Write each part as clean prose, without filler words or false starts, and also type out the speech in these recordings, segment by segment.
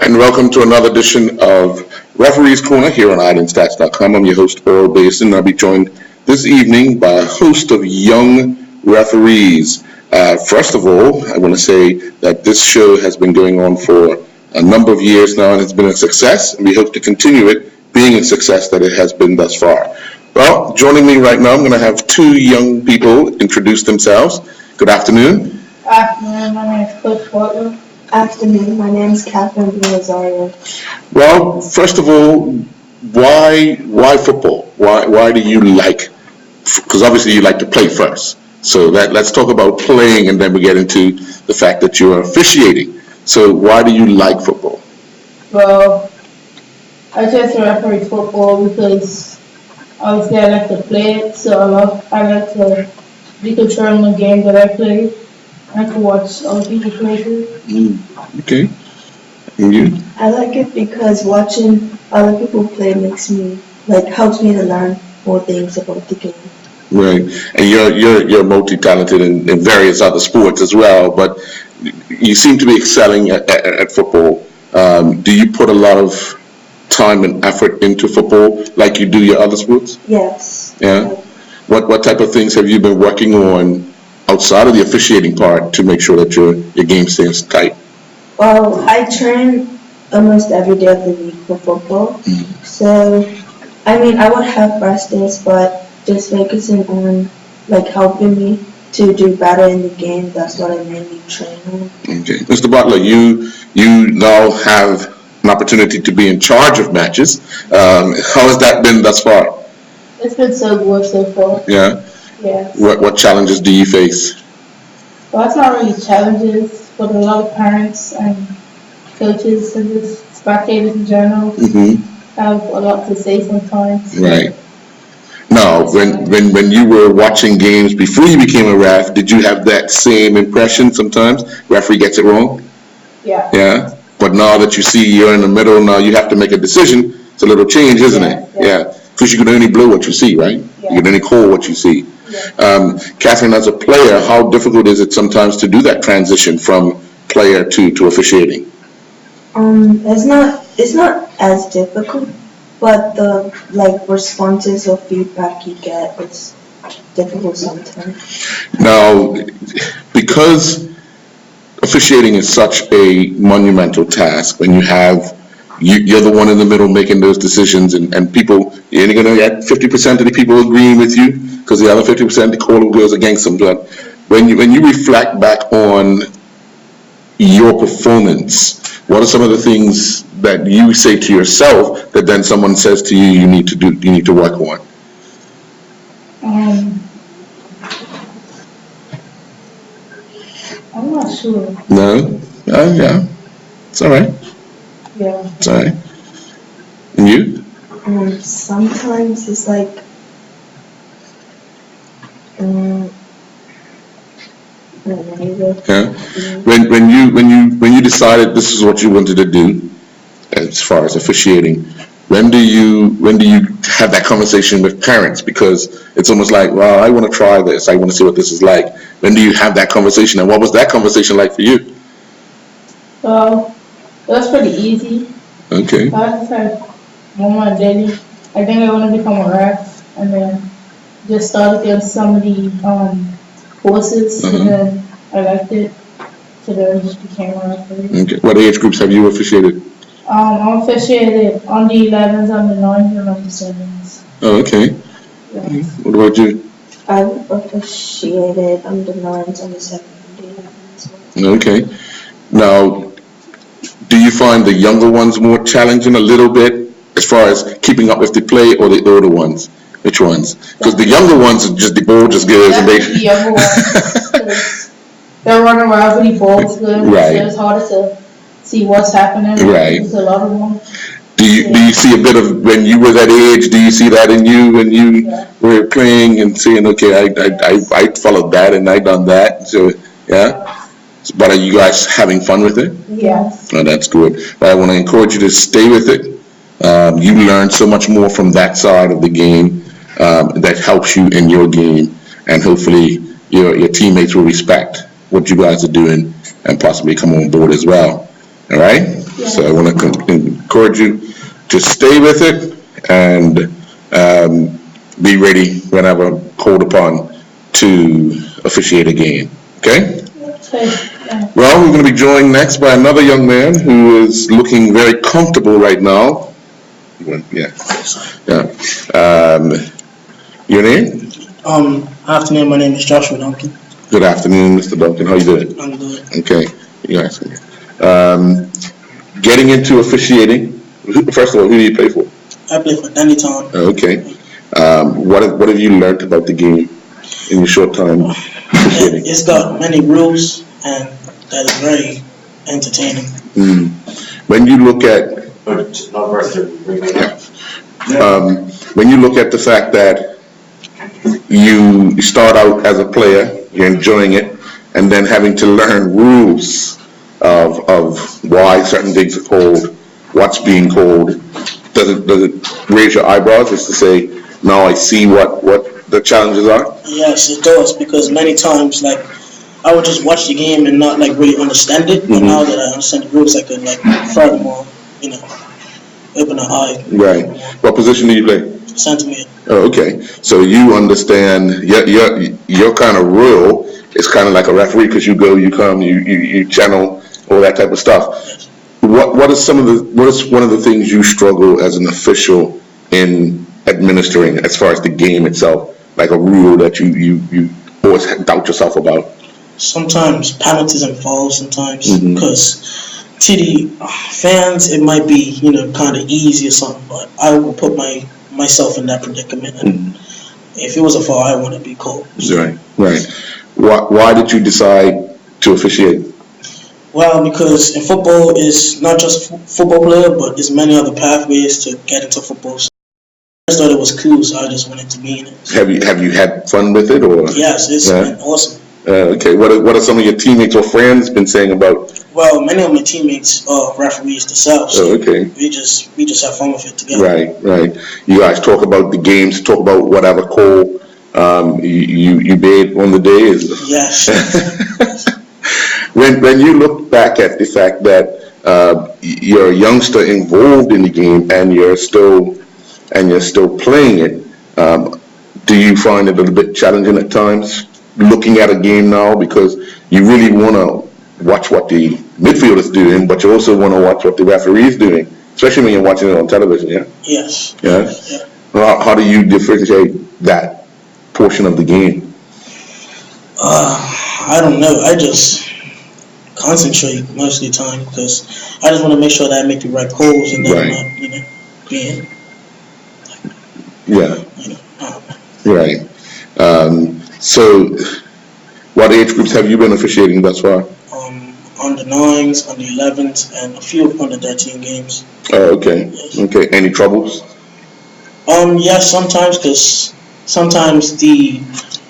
And welcome to another edition of Referees Corner here on Islandstats.com. I'm your host, Earl Basin. I'll be joined this evening by a host of young referees. First of all, I want to say that this show has been going on for a number of years now, and it's been a success, and we hope to continue it being a success that it has been thus far. Well, joining me right now, I'm going to have two young people introduce themselves. Good afternoon. Afternoon, my name is Coach Portland. Afternoon, my name is Catherine B. Rosario. Well, first of all, why football? Why do you like? Because obviously you like to play first. So let's talk about playing, and then we get into the fact that you're officiating. So why do you like football? Well, I just referee football because obviously I like to play it, so I like to be controlling the game that I play. I like to watch other people play it. Okay. And you? I like it because watching other people play helps me to learn more things about the game. Right. And you're multi-talented in various other sports as well, but you seem to be excelling at football. Do you put a lot of time and effort into football like you do your other sports? Yes. Yeah. What type of things have you been working on outside of the officiating part to make sure that your game stays tight? Well, I train almost every day of the week for football. So, I would have rest days, but just focusing on helping me to do better in the game, that's what I mainly train on. Okay. Mr. Butler, you now have an opportunity to be in charge of matches. How has that been thus far? It's been so good so far. Yeah? Yeah. What challenges do you face? Well, it's not really challenges, but a lot of parents and coaches and just spectators in general have a lot to say sometimes. Right. Now, when you were watching games before you became a ref, did you have that same impression sometimes? Referee gets it wrong? Yeah. Yeah? But now that you see you're in the middle, now you have to make a decision. It's a little change, isn't it? Yeah. Because you can only blow what you see, right? Yeah. You can only call what you see. Yeah. Catherine, as a player, how difficult is it sometimes to do that transition from player to officiating? It's not as difficult, but the responses or feedback you get, it's difficult sometimes. Now, because officiating is such a monumental task, when you're the one in the middle making those decisions, and people, you're going to get 50% of the people agreeing with you, because the other 50% the call goes against them. But when you reflect back on your performance, what are some of the things that you say to yourself that then someone says to you you need to work on? I'm not sure. No? Yeah. It's all right. Yeah. It's all right. And you? Sometimes it's Yeah. When you decided this is what you wanted to do, as far as officiating, when do you have that conversation with parents? Because it's almost like, well, I want to try this. I want to see what this is like. When do you have that conversation, and what was that conversation like for you? Well, it was pretty easy. Okay. I just had one more daily. I think I want to become a ref, and then just started doing some of the courses, and then I liked it, so then I just became a referee. Okay. What age groups have you officiated? I officiated on the 11s, on the 9s, and on the 7s. Oh, okay. Yes. What about you? I've officiated on the 9s, on the 7s, and the 11s as well. Okay. Now, do you find the younger ones more challenging a little bit as far as keeping up with the play, or the older ones? Which ones? Because the younger ones, the ball just goes and they... The younger ones. They're running around with the balls good, Right. so it's harder to see what's happening. Right. There's a lot of them. Do you see a bit of, when you were that age, do you see that in you when you were playing and saying, okay, I followed that and I done that, so yeah? But are you guys having fun with it? Yes. Oh, that's good. But I want to encourage you to stay with it. You learn so much more from that side of the game that helps you in your game, and hopefully your teammates will respect what you guys are doing and possibly come on board as well. All right? So I want to encourage you to stay with it and be ready whenever called upon to officiate a game. Okay? Well, we're going to be joined next by another young man who is looking very comfortable right now. Yeah. Your name? Afternoon, my name is Joshua Duncan. Good afternoon, Mr. Duncan. How you doing? I'm good. Okay. You guys. Getting into officiating. First of all, who do you play for? I play for Dannytown. Okay. What have you learned about the game in your short time officiating? It's got many rules, and that is very entertaining. When you look at when you look at the fact that you start out as a player, you're enjoying it, and then having to learn rules of why certain things are called, what's being called, does it raise your eyebrows as to say, now I see what the challenges are? Yes, it does, because many times, like, I would just watch the game and not, like, really understand it, but now that I understand the rules, I could, like, furthermore, open an eye. Right. What position do you play? Center mid. Oh, okay. So you understand your kind of role is kind of like a referee, because you go, you come, you channel all that type of stuff. Yes. What is one of the things you struggle as an official in administering as far as the game itself, like a rule that you always doubt yourself about? Sometimes penalties and fouls, sometimes, because to the fans it might be kind of easy or something, but I will put myself in that predicament, and if it was a foul, I want to be called. Right. Why did you decide to officiate? Well, because in football, it's not just football player, but there's many other pathways to get into football. So I just thought it was cool, so I just wanted to be in it. Have you had fun with it, or? Yes, it's been awesome. Okay. What are some of your teammates or friends been saying about? Well, many of my teammates are referees themselves, so okay. we just have fun with it together. Right. You guys talk about the games, talk about whatever call you made on the day. Yes. When you look back at the fact that you're a youngster involved in the game and you're still playing it, do you find it a little bit challenging at times looking at a game now, because you really want to watch what the midfield is doing, but you also want to watch what the referee is doing, especially when you're watching it on television? Yeah. Yes. Yeah. Yeah. How do you differentiate that portion of the game? I don't know. I just concentrate most of the time, because I just want to make sure that I make the right calls and that I'm not, being. Yeah. Right. So, what age groups have you been officiating thus far? Under 9s, under 11s, and a few under 13 games. Oh, okay. Yes. Okay. Any troubles? Yes, sometimes, because sometimes the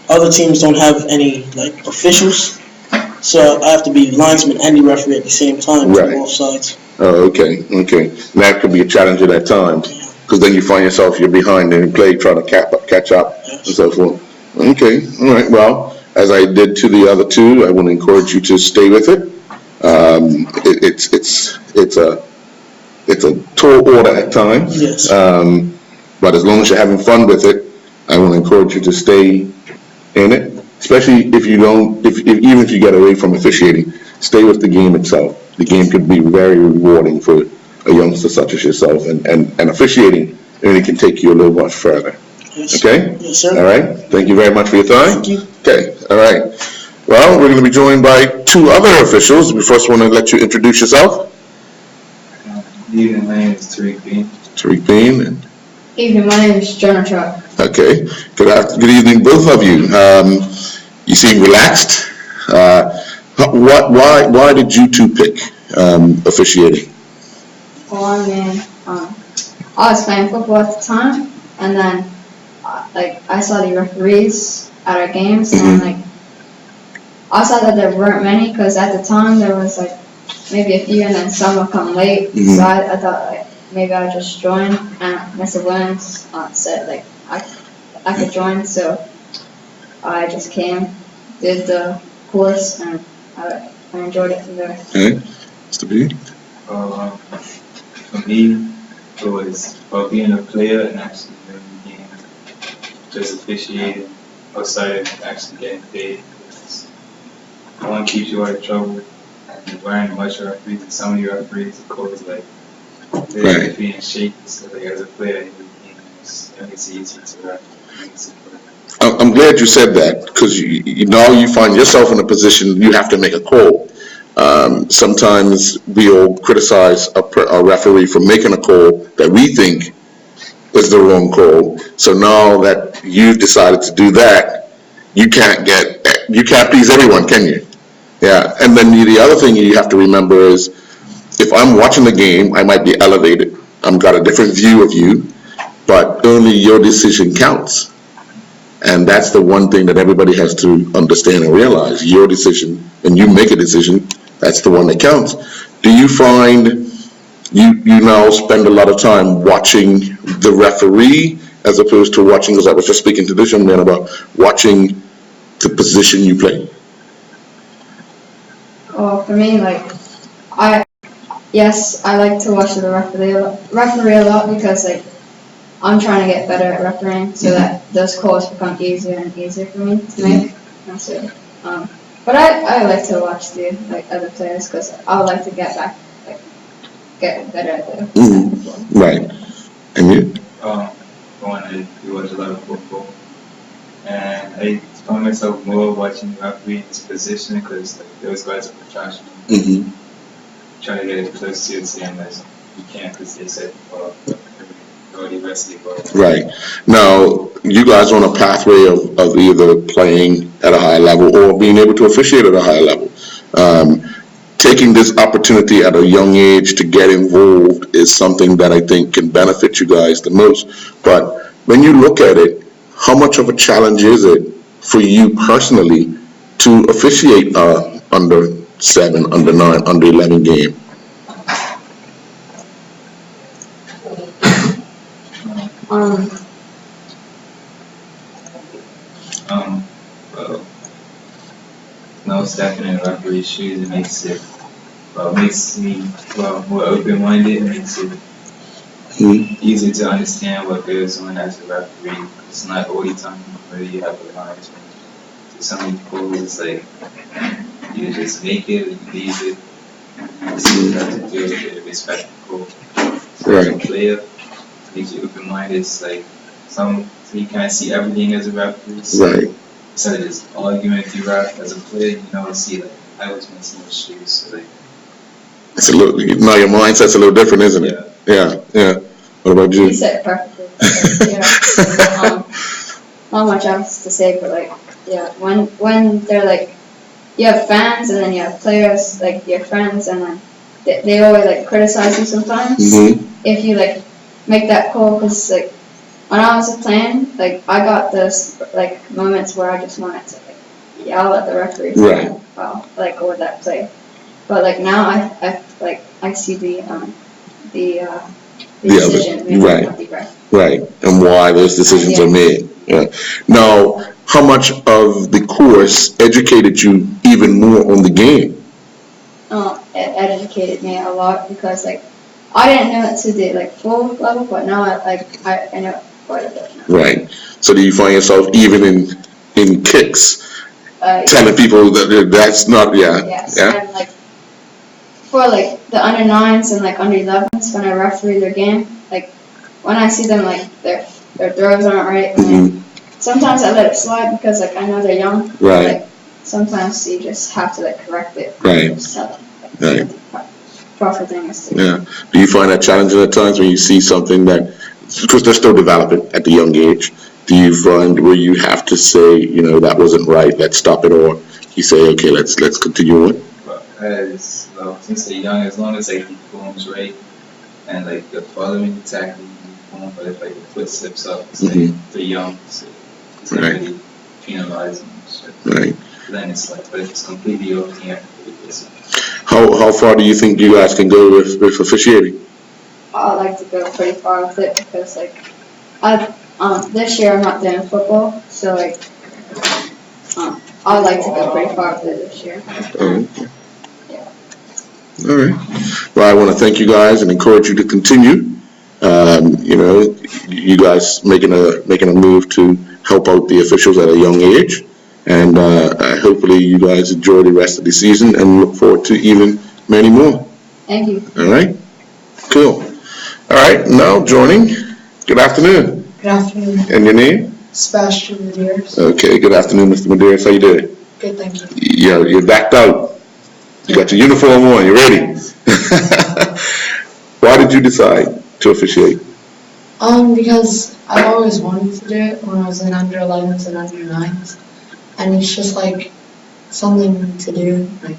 other teams don't have any officials, so I have to be linesman and the referee at the same time for both sides. Oh, okay. And that could be a challenge at times, because then you find yourself you're behind in play trying to catch up and so forth. Okay. All right. Well, as I did to the other two, I want to encourage you to stay with it. It's a tall order at times. Yes. But as long as you're having fun with it, I want to encourage you to stay in it. Especially if you don't, even if you get away from officiating, stay with the game itself. The game could be very rewarding for a youngster such as yourself, and officiating really can take you a little much further. Yes. Okay? Yes, sir. All right. Thank you very much for your time. Thank you. Okay. All right. Well, we're going to be joined by two other officials. We first want to let you introduce yourself. Good evening, my name is Tariq Bean. Tariq Bean. Evening, my name is Jonah Chuck. Okay. Good evening, both of you. You seem relaxed. Why did you two pick officiating? Well, I mean, I was playing football at the time, and then I saw the referees at our games, and I saw that there weren't many, because at the time there was maybe a few, and then some would come late. So I thought maybe I'd just join, and Mr. Williams said I could join, so I just came, did the course, and I enjoyed it from there. Okay. Mr. B? For me, it was about being a player and actually winning the game. Just officiating outside of actually getting paid. One keeps you out of trouble. And you're wearing a bunch of referees, and some of your referees, of course, like, they're Right. being shaky. So, like, as a player, it's easy to ref. I'm glad you said that because now you find yourself in a position you have to make a call. Sometimes we'll criticize a referee for making a call that we think is the wrong call. So now that you've decided to do that, you can't please everyone, can you? Yeah, and then the other thing you have to remember is if I'm watching the game, I might be elevated. I've got a different view of you, but only your decision counts. And that's the one thing that everybody has to understand and realize. Your decision, when you make a decision, that's the one that counts. Do you find you now spend a lot of time watching the referee as opposed to watching, because I was just speaking to this young man about watching the position you play? Well, for me, like, yes, I like to watch the referee a lot because, like, I'm trying to get better at refereeing so that those calls become easier and easier for me to make. And so, but I like to watch the other players because I would like to get back, like, get better at the Right. And you? Going to do watch a lot of football. And I find myself more watching the referee in his position because like, those guys are professional. Mm-hmm. Trying to get it close to the same as you can because they said, the rest of the ball. Right. Now, you guys are on a pathway of either playing at a high level or being able to officiate at a high level. Taking this opportunity at a young age to get involved is something that I think can benefit you guys the most. But when you look at it, how much of a challenge is it for you personally to officiate under 7, under 9, under 11 game? Um, Well, no stepping in the referee's shoes, it makes me more open-minded. It makes it easier to understand what goes on as a referee. It's not all the time where you have a line. To some people, it's like you just make it or you leave it. You see what you have to do with it, respectful. So as a player, it makes you open-minded. It's like so you can't see everything as a referee. So Right. instead of just arguing with your ref as a player, see like I was in his shoes. So like It's a little, now your mindset's a little different, isn't it? Yeah. What about you? you said it perfectly. Yeah. Not much else to say, but like, yeah, when they're like, you have fans and then you have players, like your friends, and then they always like criticize you sometimes if you like make that call. Because like when I was playing, like I got those like moments where I just wanted to like yell at the referee. Right. Well, like over that play. But like now I see the decision made by the ref. Right, and why those decisions are made. Yeah. Now, how much of the course educated you even more on the game? It educated me a lot because like I didn't know it to the like full level, but now I know it quite a bit now. Right. So do you find yourself even in kicks telling people that that's not Yes. And like for like the under 9s and like under 11s when I referee their game, like when I see them like their throws aren't right, and sometimes I let it slide because like I know they're young. Right. Like sometimes you just have to like correct it. Right. Just tell them, Right. Proper thing is to do. Yeah. Do you find that challenging at times when you see something that, because they're still developing at the young age, do you find where you have to say, that wasn't right, let's stop it, or you say, okay, let's continue on? Since they're young, as long as like the form's right and like the following exactly the form, but if like the foot slips up, it's like they're young, so it's not really penalized and shit. Right. Then it's like, but if it's completely off, you have to do this. How far do you think you guys can go with officiating? I like to go pretty far with it because like this year I'm not doing football, so like I like to go pretty far with it this year. Okay. Yeah. All right. Well, I want to thank you guys and encourage you to continue. You guys making a move to help out the officials at a young age, and hopefully you guys enjoy the rest of the season and look forward to even many more. Thank you. All right. Cool. All right. Now joining. Good afternoon. Good afternoon. And your name? Sebastian Medeiros. Okay. Good afternoon, Mr. Medeiros. How you doing? Good, thank you. Yeah, you're backed out. You got your uniform on. You ready? Why did you decide to officiate? Because I always wanted to do it when I was in under 11s and under 9s, and it's just like something to do, like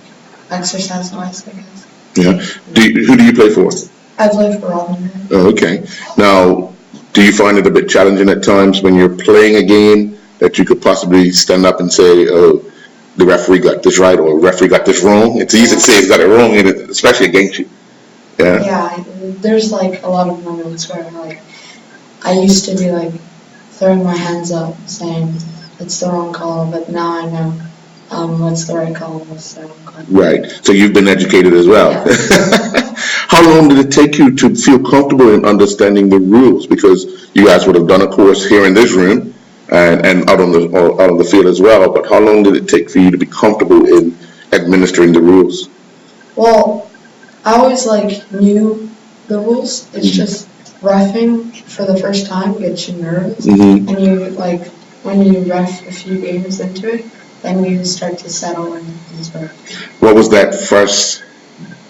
exercise-wise, I guess. Yeah. Who do you play for? I played for Robin. Oh, okay. Now, do you find it a bit challenging at times when you're playing a game that you could possibly stand up and say, oh, the referee got this right or the referee got this wrong? It's easy to say he's got it wrong, especially against you. Yeah. Yeah, there's like a lot of moments where like I used to be like throwing my hands up saying it's the wrong call, but now I know what's the right call and what's the wrong call. Right. So you've been educated as well. Yeah. How long did it take you to feel comfortable in understanding the rules? Because you guys would have done a course here in this room and out on the field as well. But how long did it take for you to be comfortable in administering the rules? Well, I always like knew the rules. It's just reffing for the first time gets you nervous, Mm-hmm. and you like when you ref a few games into it, then you start to settle and start. What was that first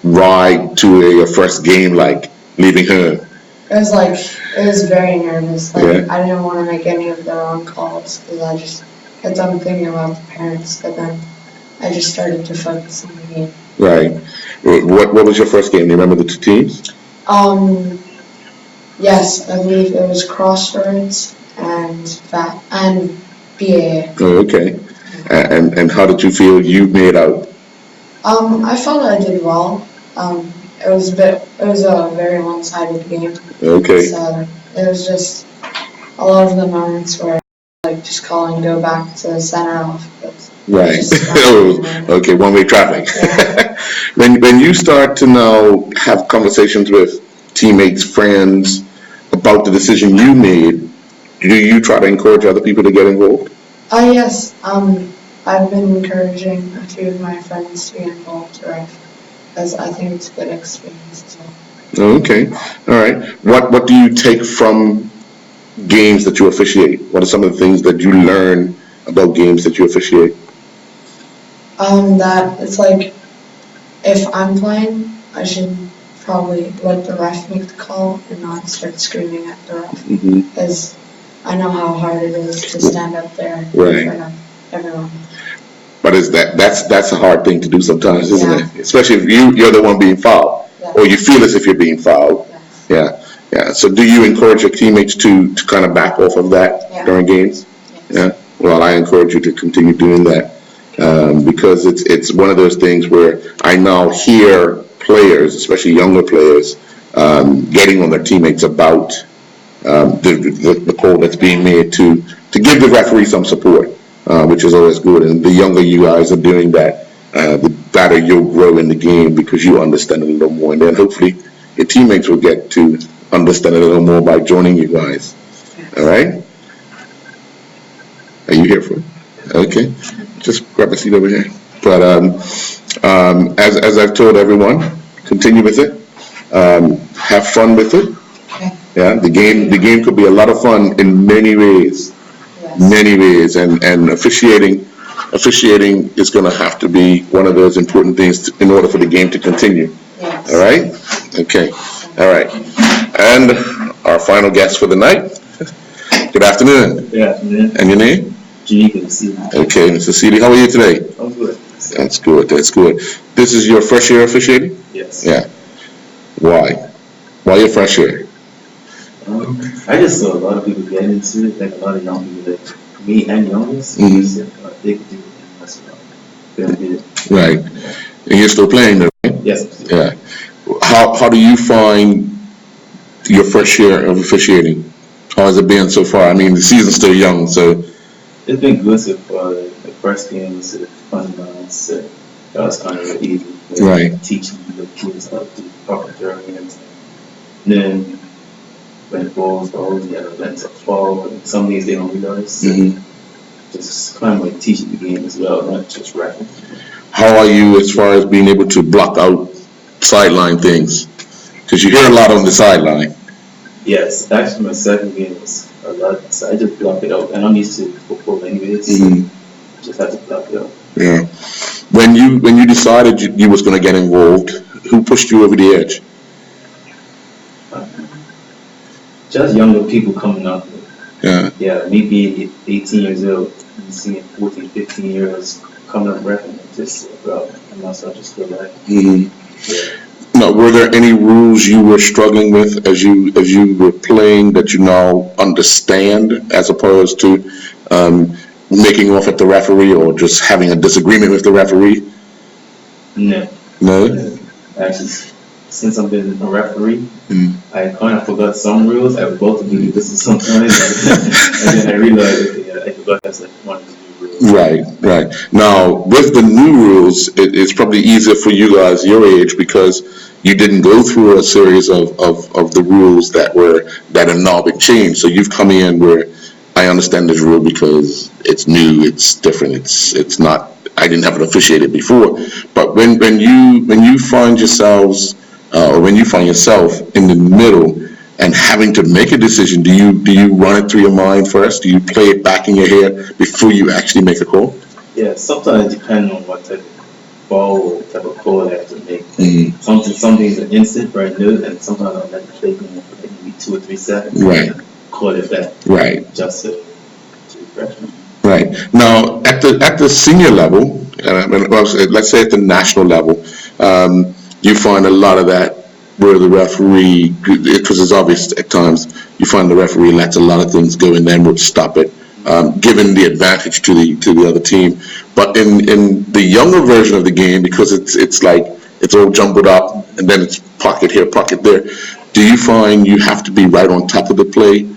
ride to a first game like, leaving home? It was very nervous. Like Yeah. I didn't want to make any of the wrong calls because I just kept on thinking about the parents. But then I just started to focus on the game. Right. What was your first game? Do you remember the two teams? Yes, I believe it was Crossroads and BAA. Oh, okay. And how did you feel you made out? I felt I did well. It was a very one-sided game. Okay. So it was just a lot of the moments where like just call and go back to the center off. Right. Oh, okay, one-way traffic. Yeah. When you start to now have conversations with teammates, friends about the decision you made, do you try to encourage other people to get involved? Yes. I've been encouraging a few of my friends to get involved, because I think it's a good experience as well. Okay, all right. What do you take from games that you officiate? What are some of the things that you learn about games that you officiate? That it's like if I'm playing, I should probably let the ref make the call and not start screaming at the ref, Mm-hmm. because I know how hard it is to stand up there in Right. front of everyone. But that's a hard thing to do sometimes, isn't Yeah. it? Especially if you're the one being fouled, Yeah. or you feel as if you're being fouled. Yes. Yeah. So do you encourage your teammates to kind of back off of that Yeah. during games? Yes. Yeah. Well, I encourage you to continue doing that, because it's one of those things where I now hear players, especially younger players, getting on their teammates about the call that's being made to give the referee some support, which is always good. And the younger you guys are doing that, the better you'll grow in the game because you understand it a little more. And then hopefully your teammates will get to understand it a little more by joining you guys. All right? Are you here for it? Okay. Just grab a seat over here. But as I've told everyone, continue with it. Have fun with it. Okay. Yeah, the game could be a lot of fun in many ways. Yes. Many ways, and officiating is going to have to be one of those important things in order for the game to continue. Yes. All right? Okay. All right. And our final guest for the night. Good afternoon. Good afternoon. And your name? Janika C. Okay, Mr. Seeley, how are you today? I'm good. That's good. That's good. This is your first year officiating? Yes. Yeah. Why? Why your first year? I just saw a lot of people get into it, like a lot of young people, like me and youngest, Mhm. said, they could do it and mess around. Right. And you're still playing though, right? Yes. Yeah. How do you find your first year of officiating? How has it been so far? I mean, the season's still young, so. It's been good so far. The first game was a fun round, so that was kind of easy. Right. Teaching the kids how to do proper throwing and then when the balls, you gotta let it fall. And some days they don't realize. So just kind of like teaching the game as well, not just rapping. How are you as far as being able to block out sideline things? Because you hear a lot on the sideline. Yes, actually my second game was a lot, so I just blocked it out. And I'm used to football anyways, so just had to block it out. Yeah. When you decided you was going to get involved, who pushed you over the edge? Just younger people coming up. Yeah. Yeah, me being 18 years old, and seeing 14, 15 year olds coming up rapping, just, bro, and myself just feel like, Now, were there any rules you were struggling with as you were playing that you now understand, as opposed to making off at the referee or just having a disagreement with the referee? no. No. Actually, since I've been a referee, I kind of forgot some rules. I was about to do this sometimes, and then I realized, okay, I forgot that's like one of the new rules. Right. Now, with the new rules, it's probably easier for you guys your age because you didn't go through a series of the rules that are now been changed. So you've come in where I understand this rule because it's new, it's different, it's not. I didn't have it officiated before. But when you find yourselves or when you find yourself in the middle and having to make a decision, do you run it through your mind first? Do you play it back in your head before you actually make a call? Yeah, sometimes it depends on what type of ball or type of call I have to make. Something's an instant right now, and sometimes I'll let it play for maybe 2 or 3 seconds. Right. And call it back. Right. Just to refresh me. Right. Now, at the senior level, let's say at the national level, you find a lot of that where the referee, because it's obvious at times, you find the referee lets a lot of things go and then would stop it, giving the advantage to the other team. But in the younger version of the game, because it's like it's all jumbled up and then it's pocket here, pocket there, do you find you have to be right on top of the play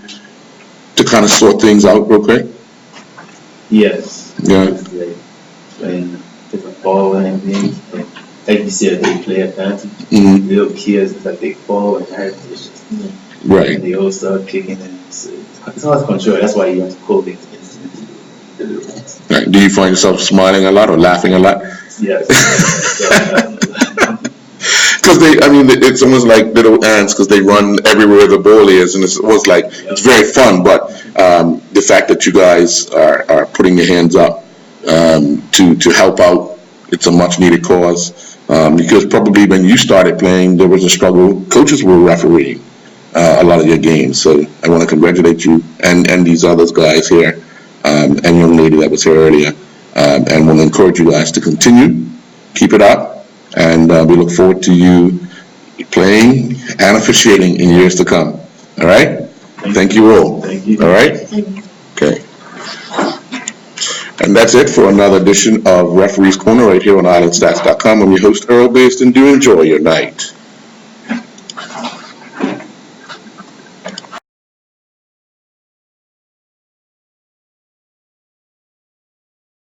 to kind of sort things out real quick? Yes. Yeah. Like, when there's a ball and everything, like you said, they play advantage. Little kids, it's like they fall and it's just, Right. and they all start kicking and it's hard to control. That's why you have to call things instantly. Right. Do you find yourself smiling a lot or laughing a lot? Yes. Because it's almost like little ants because they run everywhere the ball is, and it's almost like it's very fun. But the fact that you guys are putting your hands up to help out, it's a much needed cause. Because probably when you started playing, there was a struggle. Coaches were refereeing a lot of your games, so I want to congratulate you and these other guys here and young lady that was here earlier, and want to encourage you guys to continue, keep it up. And we look forward to you playing and officiating in years to come. All right? Thank you all. Thank you. All right? Okay. And that's it for another edition of Referee's Corner right here on Islandstats.com. I'm your host, Earl Baston. Do enjoy your night.